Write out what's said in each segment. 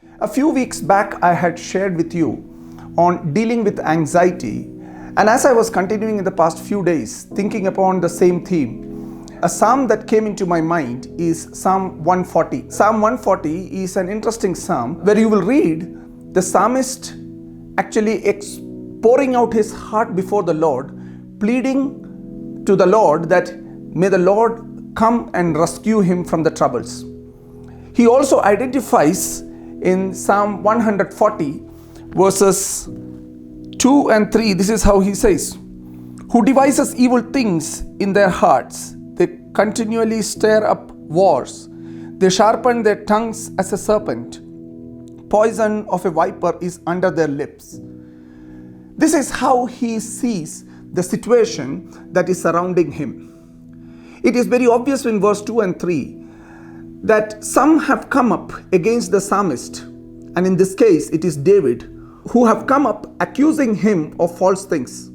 A few weeks back, I had shared with you on dealing with anxiety, and as I was continuing in the past few days, thinking upon the same theme, a psalm that came into my mind is Psalm 140. Psalm 140 is an interesting psalm where you will read the psalmist actually pouring out his heart before the Lord, pleading to the Lord that may the Lord come and rescue him from the troubles. He also identifies in Psalm 140 verses 2 and 3, this is how he says, "Who devises evil things in their hearts, they continually stir up wars, they sharpen their tongues as a serpent, poison of a viper is under their lips." This is how he sees the situation that is surrounding him. It is very obvious in verse 2 and 3 that some have come up against the psalmist, and in this case it is David, who have come up accusing him of false things.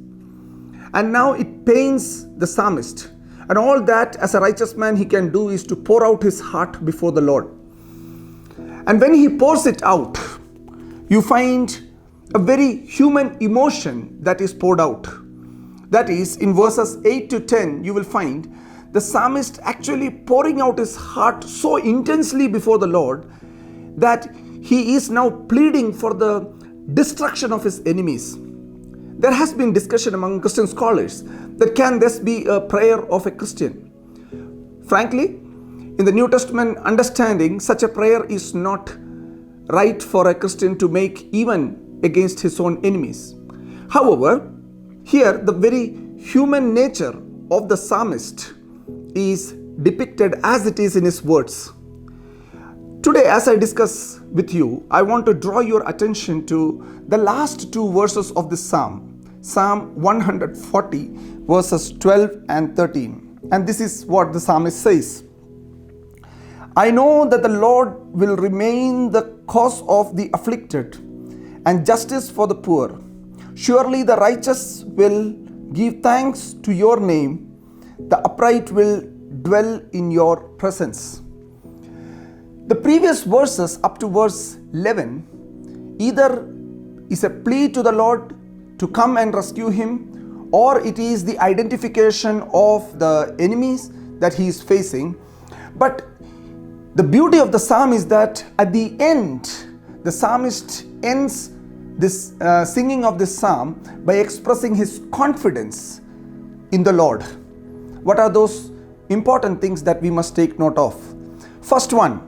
And now it pains the psalmist, and all that as a righteous man he can do is to pour out his heart before the Lord. And when he pours it out, you find a very human emotion that is poured out. That is, in verses 8 to 10, you will find the psalmist actually pouring out his heart so intensely before the Lord that he is now pleading for the destruction of his enemies. There has been discussion among Christian scholars that can this be a prayer of a Christian? Frankly, in the New Testament understanding, such a prayer is not right for a Christian to make even against his own enemies. However, here the very human nature of the psalmist is depicted as it is in his words. Today, as I discuss with you, I want to draw your attention to the last two verses of this psalm, Psalm 140 verses 12 and 13. And this is what the psalmist says: "I know that the Lord will remain the cause of the afflicted and justice for the poor. Surely the righteous will give thanks to your name. The upright will dwell in your presence." The previous verses up to verse 11 either is a plea to the Lord to come and rescue him, or it is the identification of the enemies that he is facing. But the beauty of the psalm is that at the end, the psalmist ends this singing of this psalm by expressing his confidence in the Lord. What are those important things that we must take note of? First one,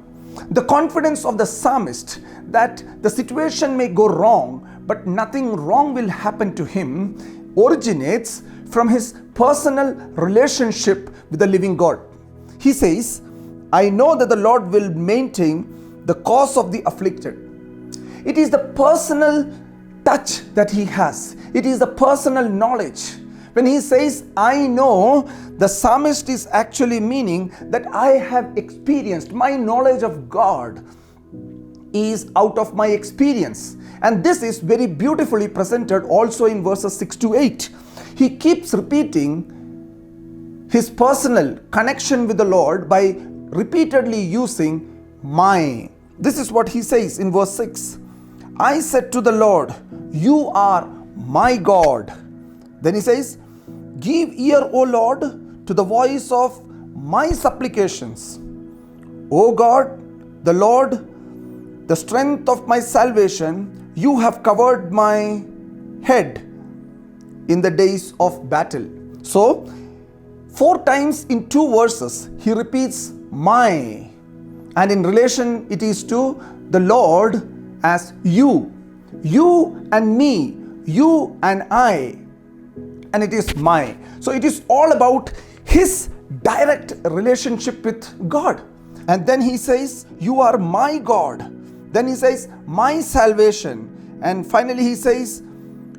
the confidence of the psalmist that the situation may go wrong, but nothing wrong will happen to him, originates from his personal relationship with the living God. He says, "I know that the Lord will maintain the cause of the afflicted." It is the personal touch that he has. It is the personal knowledge. When he says, "I know," the psalmist is actually meaning that I have experienced, my knowledge of God is out of my experience. And this is very beautifully presented also in verses 6 to 8. He keeps repeating his personal connection with the Lord by repeatedly using "my." This is what he says in verse 6. "I said to the Lord, you are my God." Then he says, "Give ear, O Lord, to the voice of my supplications. O God, the Lord, the strength of my salvation, you have covered my head in the days of battle." So, 4 times in 2 verses, he repeats "my." And in relation, it is to the Lord as you and me, you and I, and it is "my." So it is all about his direct relationship with God. And then he says, "You are my God." Then he says, "My salvation." And finally he says,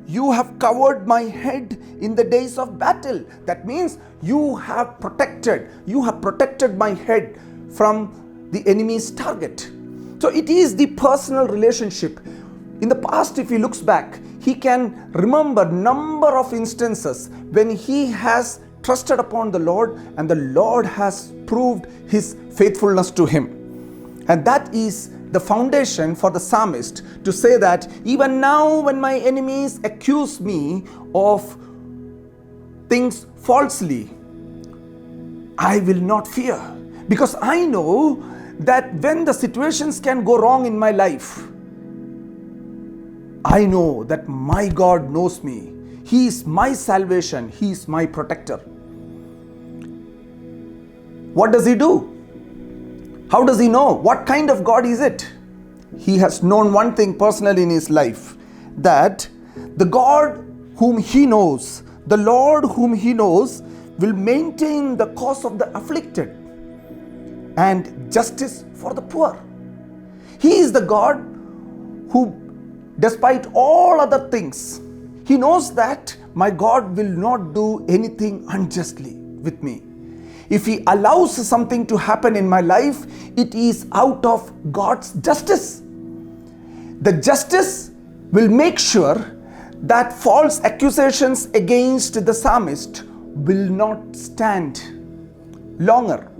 "You have covered my head in the days of battle." That means you have protected my head from the enemy's target. So it is the personal relationship. In the past, if he looks back, he can remember number of instances when he has trusted upon the Lord and the Lord has proved his faithfulness to him. And that is the foundation for the psalmist to say that even now when my enemies accuse me of things falsely, I will not fear, because I know that when the situations can go wrong in my life, I know that my God knows me. He is my salvation. He is my protector. What does he do? How does he know? What kind of God is it? He has known one thing personally in his life, that the God whom he knows, the Lord whom he knows, will maintain the cause of the afflicted and justice for the poor. He is the God who, despite all other things, he knows that my God will not do anything unjustly with me. If he allows something to happen in my life, it is out of God's justice. The justice will make sure that false accusations against the psalmist will not stand longer.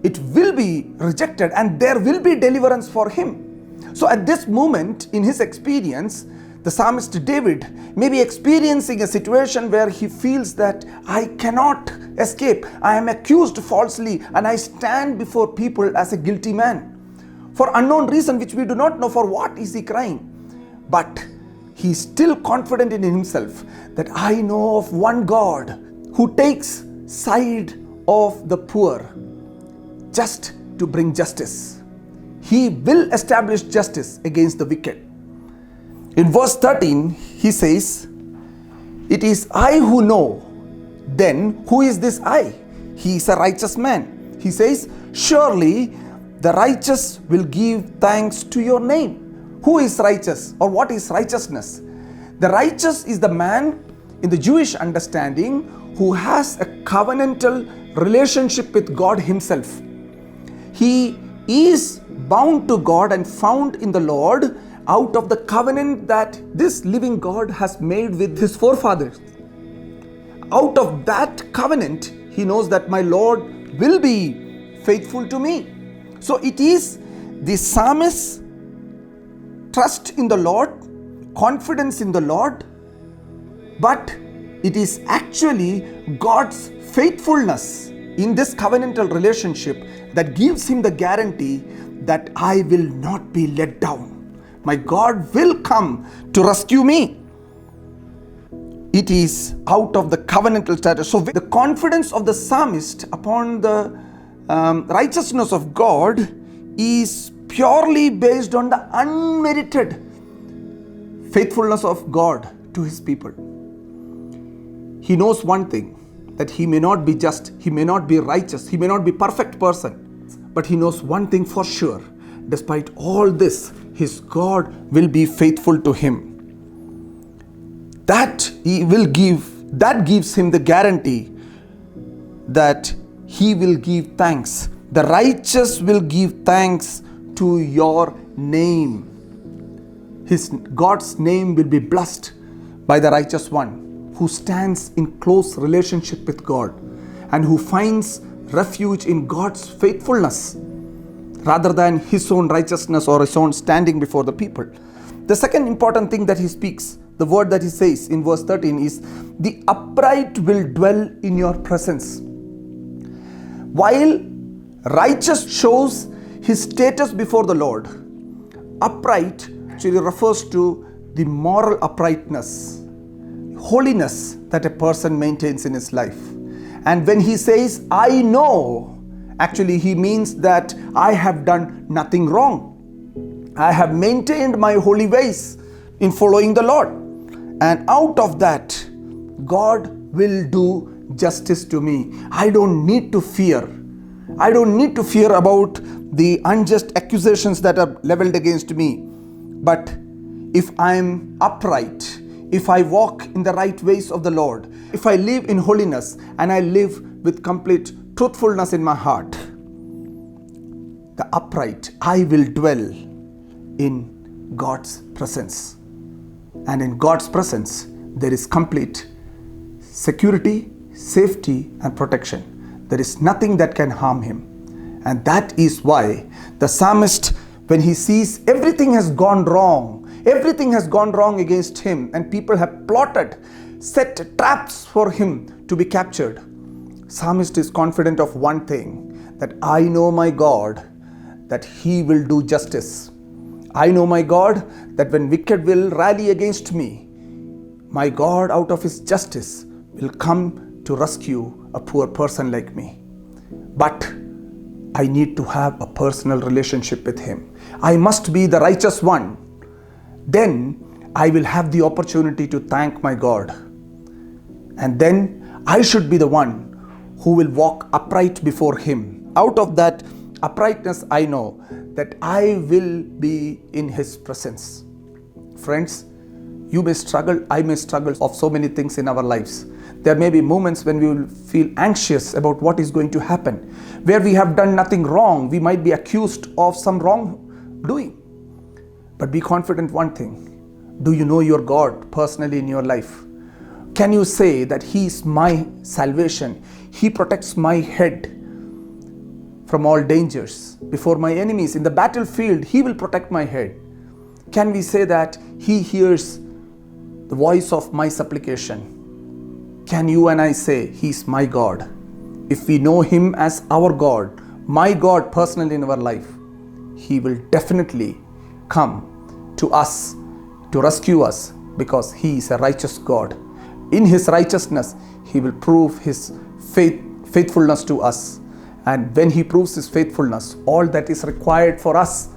It will be rejected and there will be deliverance for him. So at this moment in his experience, the psalmist David may be experiencing a situation where he feels that I cannot escape. I am accused falsely and I stand before people as a guilty man. For unknown reason which we do not know for what is he crying. But he is still confident in himself that I know of one God who takes side of the poor just to bring justice. He will establish justice against the wicked. In verse 13, he says, it is I who know. Then who is this I? He is a righteous man. He says, surely the righteous will give thanks to your name. Who is righteous, or what is righteousness? The righteous is the man in the Jewish understanding who has a covenantal relationship with God himself. He is bound to God and found in the Lord out of the covenant that this living God has made with his forefathers. Out of that covenant, he knows that my Lord will be faithful to me. So it is the psalmist's trust in the Lord, confidence in the Lord, but it is actually God's faithfulness in this covenantal relationship that gives him the guarantee that I will not be let down. My God will come to rescue me. It is out of the covenantal status. So the confidence of the psalmist upon the righteousness of God is purely based on the unmerited faithfulness of God to his people. He knows one thing, that he may not be just, he may not be righteous, he may not be perfect person, but he knows one thing for sure. Despite all this, his God will be faithful to him. That gives him the guarantee that he will give thanks. The righteous will give thanks to your name. God's name will be blessed by the righteous one who stands in close relationship with God and who finds refuge in God's faithfulness rather than his own righteousness or his own standing before the people. The second important thing that he speaks, the word that he says in verse 13 is, the upright will dwell in your presence. While righteous shows his status before the Lord, upright actually refers to the moral uprightness, holiness that a person maintains in his life. And when he says, I know, actually he means that I have done nothing wrong. I have maintained my holy ways in following the Lord. And out of that, God will do justice to me. I don't need to fear. I don't need to fear about the unjust accusations that are leveled against me. But if I am upright, if I walk in the right ways of the Lord, if I live in holiness and I live with complete truthfulness in my heart, the upright, I will dwell in God's presence. And in God's presence, there is complete security, safety, and protection. There is nothing that can harm him. And that is why the psalmist when he sees everything has gone wrong, everything has gone wrong against him, and people have plotted, set traps for him to be captured, psalmist is confident of one thing, that I know my God, that he will do justice. I know my God, that when wicked will rally against me, my God out of his justice will come to rescue a poor person like me. But I need to have a personal relationship with him. I must be the righteous one. Then I will have the opportunity to thank my God. And then I should be the one who will walk upright before him. Out of that uprightness, I know that I will be in his presence. Friends, you may struggle, I may struggle of so many things in our lives. There may be moments when we will feel anxious about what is going to happen, where we have done nothing wrong. We might be accused of some wrongdoing. But be confident one thing. Do you know your God personally in your life? Can you say that he is my salvation? He protects my head from all dangers. Before my enemies in the battlefield, he will protect my head. Can we say that he hears the voice of my supplication? Can you and I say he is my God? If we know him as our God, my God personally in our life, he will definitely come to us to rescue us, because he is a righteous God. In his righteousness, he will prove his faithfulness to us. And when he proves his faithfulness, all that is required for us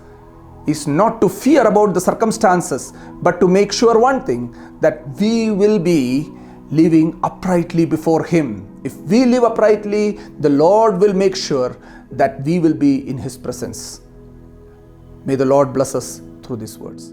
is not to fear about the circumstances, but to make sure one thing, that we will be living uprightly before him. If we live uprightly, the Lord will make sure that we will be in his presence. May the Lord bless us through these words.